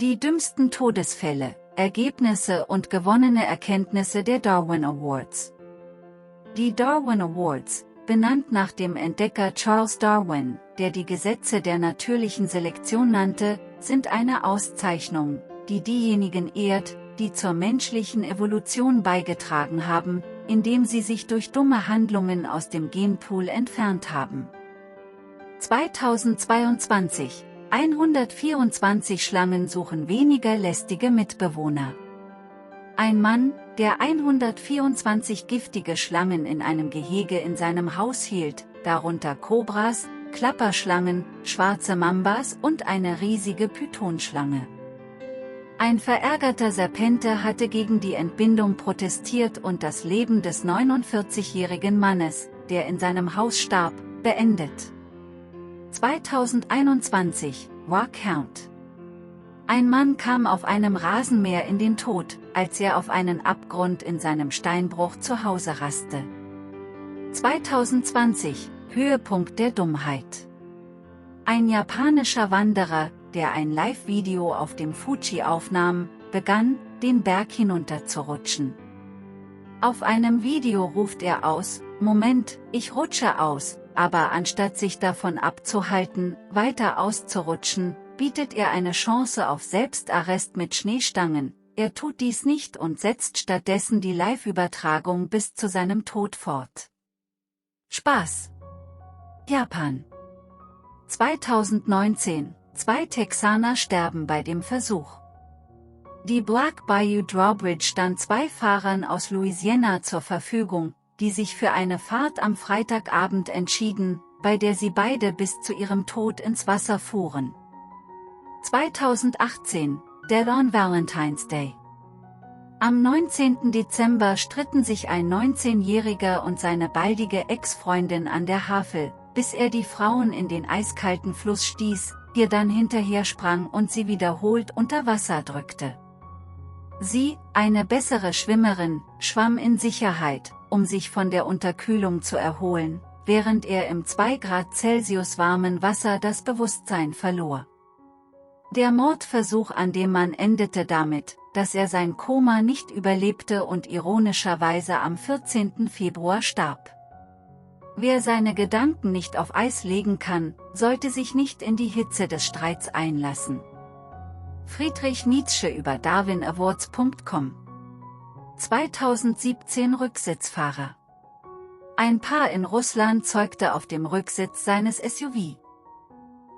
Die dümmsten Todesfälle, Ergebnisse und gewonnene Erkenntnisse der Darwin Awards. Die Darwin Awards, benannt nach dem Entdecker Charles Darwin, der die Gesetze der natürlichen Selektion nannte, sind eine Auszeichnung, die diejenigen ehrt, die zur menschlichen Evolution beigetragen haben, indem sie sich durch dumme Handlungen aus dem Genpool entfernt haben. 2022: 124 Schlangen suchen weniger lästige Mitbewohner. Ein Mann, der 124 giftige Schlangen in einem Gehege in seinem Haus hielt, darunter Kobras, Klapperschlangen, schwarze Mambas und eine riesige Pythonschlange. Ein verärgerter Serpente hatte gegen die Entbindung protestiert und das Leben des 49-jährigen Mannes, der in seinem Haus starb, beendet. 2021, War Count. Ein Mann kam auf einem Rasenmäher in den Tod, als er auf einen Abgrund in seinem Steinbruch zu Hause raste. 2020, Höhepunkt der Dummheit. Ein japanischer Wanderer, der ein Live-Video auf dem Fuji aufnahm, begann, den Berg hinunter zu rutschen. Auf einem Video ruft er aus: „Moment, ich rutsche aus", aber anstatt sich davon abzuhalten, weiter auszurutschen, bietet er eine Chance auf Selbstarrest mit Schneestangen. Er tut dies nicht und setzt stattdessen die Live-Übertragung bis zu seinem Tod fort. Spaß. Japan. 2019, 2 Texaner sterben bei dem Versuch. Die Black Bayou Drawbridge stand 2 Fahrern aus Louisiana zur Verfügung, die sich für eine Fahrt am Freitagabend entschieden, bei der sie beide bis zu ihrem Tod ins Wasser fuhren. 2018, Dead on Valentine's Day. Am 19. Dezember stritten sich ein 19-Jähriger und seine baldige Ex-Freundin an der Havel, bis er die Frauen in den eiskalten Fluss stieß, ihr dann hinterher sprang und sie wiederholt unter Wasser drückte. Sie, eine bessere Schwimmerin, schwamm in Sicherheit, um sich von der Unterkühlung zu erholen, während er im 2 Grad Celsius warmen Wasser das Bewusstsein verlor. Der Mordversuch an dem Mann endete damit, dass er sein Koma nicht überlebte und ironischerweise am 14. Februar starb. Wer seine Gedanken nicht auf Eis legen kann, sollte sich nicht in die Hitze des Streits einlassen. Friedrich Nietzsche über darwinawards.com. 2017 Rücksitzfahrer. Ein Paar in Russland zeugte auf dem Rücksitz seines SUV.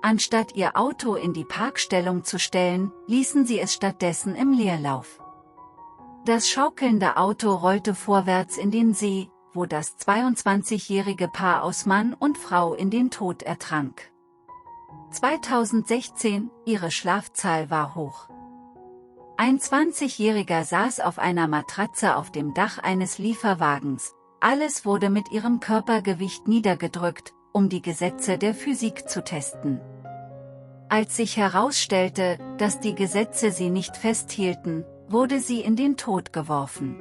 Anstatt ihr Auto in die Parkstellung zu stellen, ließen sie es stattdessen im Leerlauf. Das schaukelnde Auto rollte vorwärts in den See, wo das 22-jährige Paar aus Mann und Frau in den Tod ertrank. 2016, ihre Schlafzahl war hoch. Ein 20-Jähriger saß auf einer Matratze auf dem Dach eines Lieferwagens. Alles wurde mit ihrem Körpergewicht niedergedrückt, um die Gesetze der Physik zu testen. Als sich herausstellte, dass die Gesetze sie nicht festhielten, wurde sie in den Tod geworfen.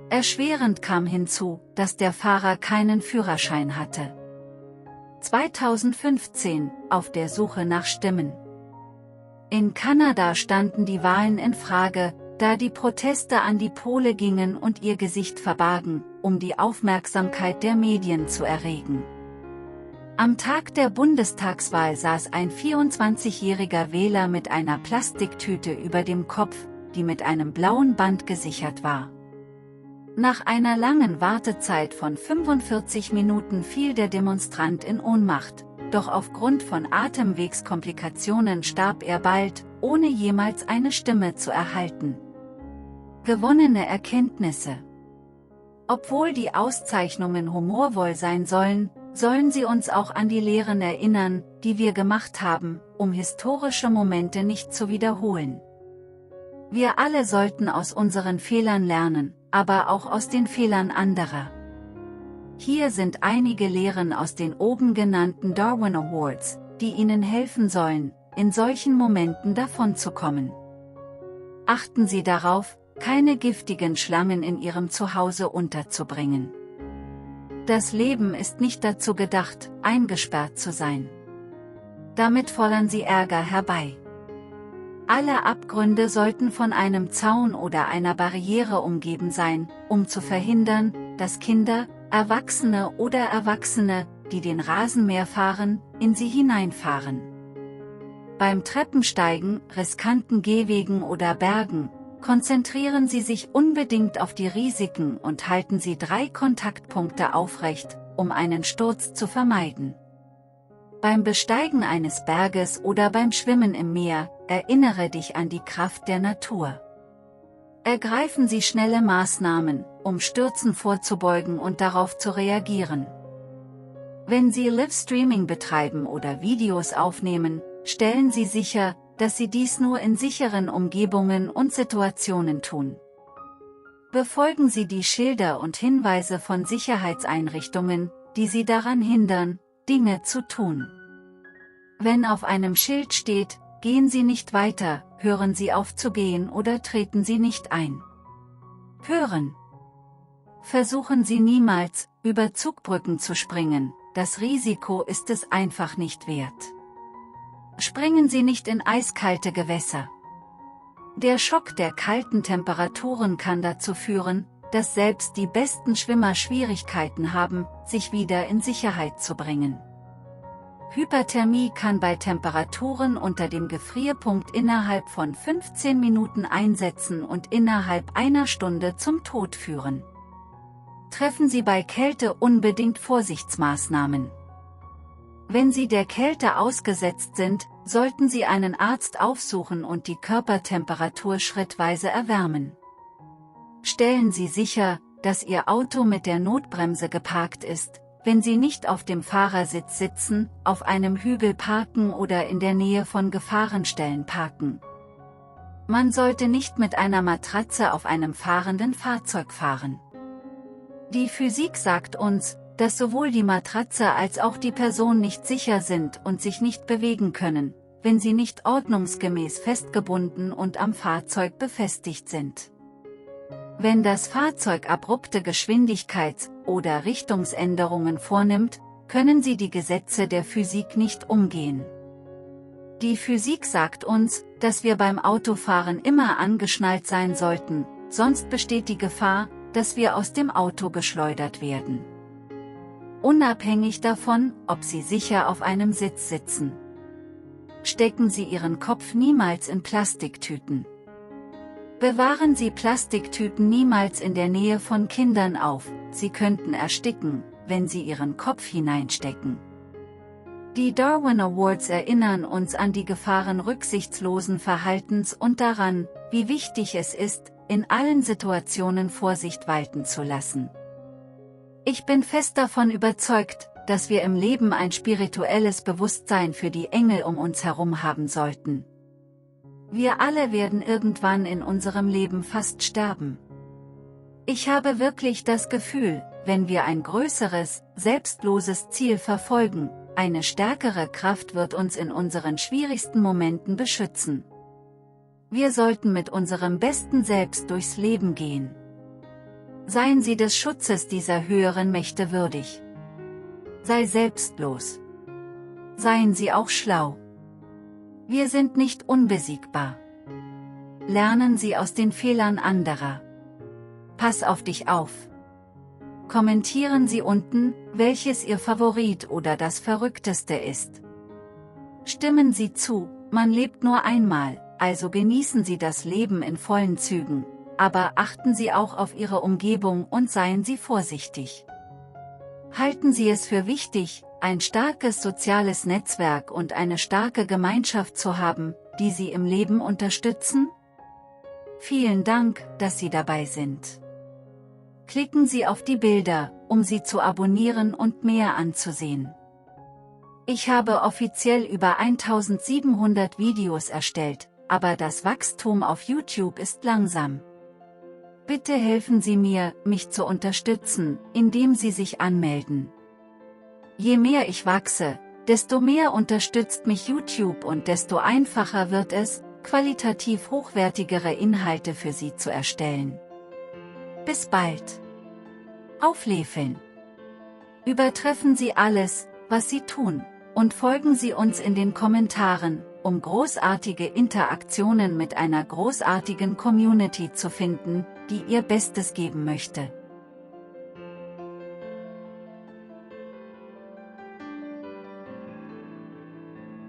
Erschwerend kam hinzu, dass der Fahrer keinen Führerschein hatte. 2015, auf der Suche nach Stimmen. In Kanada standen die Wahlen in Frage, da die Proteste an die Pole gingen und ihr Gesicht verbargen, um die Aufmerksamkeit der Medien zu erregen. Am Tag der Bundestagswahl saß ein 24-jähriger Wähler mit einer Plastiktüte über dem Kopf, die mit einem blauen Band gesichert war. Nach einer langen Wartezeit von 45 Minuten fiel der Demonstrant in Ohnmacht, doch aufgrund von Atemwegskomplikationen starb er bald, ohne jemals eine Stimme zu erhalten. Gewonnene Erkenntnisse. Obwohl die Auszeichnungen humorvoll sein sollen, sollen sie uns auch an die Lehren erinnern, die wir gemacht haben, um historische Momente nicht zu wiederholen. Wir alle sollten aus unseren Fehlern lernen, aber auch aus den Fehlern anderer. Hier sind einige Lehren aus den oben genannten Darwin Awards, die Ihnen helfen sollen, in solchen Momenten davonzukommen. Achten Sie darauf, keine giftigen Schlangen in Ihrem Zuhause unterzubringen. Das Leben ist nicht dazu gedacht, eingesperrt zu sein. Damit fordern Sie Ärger herbei. Alle Abgründe sollten von einem Zaun oder einer Barriere umgeben sein, um zu verhindern, dass Kinder, Erwachsene, die den Rasenmäher fahren, in sie hineinfahren. Beim Treppensteigen, riskanten Gehwegen oder Bergen, konzentrieren Sie sich unbedingt auf die Risiken und halten Sie 3 Kontaktpunkte aufrecht, um einen Sturz zu vermeiden. Beim Besteigen eines Berges oder beim Schwimmen im Meer, erinnere dich an die Kraft der Natur. Ergreifen Sie schnelle Maßnahmen, um Stürzen vorzubeugen und darauf zu reagieren. Wenn Sie Livestreaming betreiben oder Videos aufnehmen, stellen Sie sicher, dass Sie dies nur in sicheren Umgebungen und Situationen tun. Befolgen Sie die Schilder und Hinweise von Sicherheitseinrichtungen, die Sie daran hindern, Dinge zu tun. Wenn auf einem Schild steht, gehen Sie nicht weiter, hören Sie auf zu gehen oder treten Sie nicht ein. Hören. Versuchen Sie niemals, über Zugbrücken zu springen, das Risiko ist es einfach nicht wert. Springen Sie nicht in eiskalte Gewässer. Der Schock der kalten Temperaturen kann dazu führen, dass selbst die besten Schwimmer Schwierigkeiten haben, sich wieder in Sicherheit zu bringen. Hyperthermie kann bei Temperaturen unter dem Gefrierpunkt innerhalb von 15 Minuten einsetzen und innerhalb einer Stunde zum Tod führen. Treffen Sie bei Kälte unbedingt Vorsichtsmaßnahmen. Wenn Sie der Kälte ausgesetzt sind, sollten Sie einen Arzt aufsuchen und die Körpertemperatur schrittweise erwärmen. Stellen Sie sicher, dass Ihr Auto mit der Notbremse geparkt ist, wenn Sie nicht auf dem Fahrersitz sitzen, auf einem Hügel parken oder in der Nähe von Gefahrenstellen parken. Man sollte nicht mit einer Matratze auf einem fahrenden Fahrzeug fahren. Die Physik sagt uns, dass sowohl die Matratze als auch die Person nicht sicher sind und sich nicht bewegen können, wenn sie nicht ordnungsgemäß festgebunden und am Fahrzeug befestigt sind. Wenn das Fahrzeug abrupte Geschwindigkeits- oder Richtungsänderungen vornimmt, können Sie die Gesetze der Physik nicht umgehen. Die Physik sagt uns, dass wir beim Autofahren immer angeschnallt sein sollten, sonst besteht die Gefahr, dass wir aus dem Auto geschleudert werden. Unabhängig davon, ob Sie sicher auf einem Sitz sitzen. Stecken Sie Ihren Kopf niemals in Plastiktüten. Bewahren Sie Plastiktüten niemals in der Nähe von Kindern auf, sie könnten ersticken, wenn Sie Ihren Kopf hineinstecken. Die Darwin Awards erinnern uns an die Gefahren rücksichtslosen Verhaltens und daran, wie wichtig es ist, in allen Situationen Vorsicht walten zu lassen. Ich bin fest davon überzeugt, dass wir im Leben ein spirituelles Bewusstsein für die Engel um uns herum haben sollten. Wir alle werden irgendwann in unserem Leben fast sterben. Ich habe wirklich das Gefühl, wenn wir ein größeres, selbstloses Ziel verfolgen, eine stärkere Kraft wird uns in unseren schwierigsten Momenten beschützen. Wir sollten mit unserem besten Selbst durchs Leben gehen. Seien Sie des Schutzes dieser höheren Mächte würdig. Sei selbstlos. Seien Sie auch schlau. Wir sind nicht unbesiegbar. Lernen Sie aus den Fehlern anderer. Pass auf dich auf. Kommentieren Sie unten, welches Ihr Favorit oder das Verrückteste ist. Stimmen Sie zu, man lebt nur einmal, also genießen Sie das Leben in vollen Zügen. Aber achten Sie auch auf Ihre Umgebung und seien Sie vorsichtig. Halten Sie es für wichtig, ein starkes soziales Netzwerk und eine starke Gemeinschaft zu haben, die Sie im Leben unterstützen? Vielen Dank, dass Sie dabei sind. Klicken Sie auf die Bilder, um sie zu abonnieren und mehr anzusehen. Ich habe offiziell über 1700 Videos erstellt, aber das Wachstum auf YouTube ist langsam. Bitte helfen Sie mir, mich zu unterstützen, indem Sie sich anmelden. Je mehr ich wachse, desto mehr unterstützt mich YouTube und desto einfacher wird es, qualitativ hochwertigere Inhalte für Sie zu erstellen. Bis bald. Aufläfeln. Übertreffen Sie alles, was Sie tun, und folgen Sie uns in den Kommentaren, um großartige Interaktionen mit einer großartigen Community zu finden, die ihr Bestes geben möchte.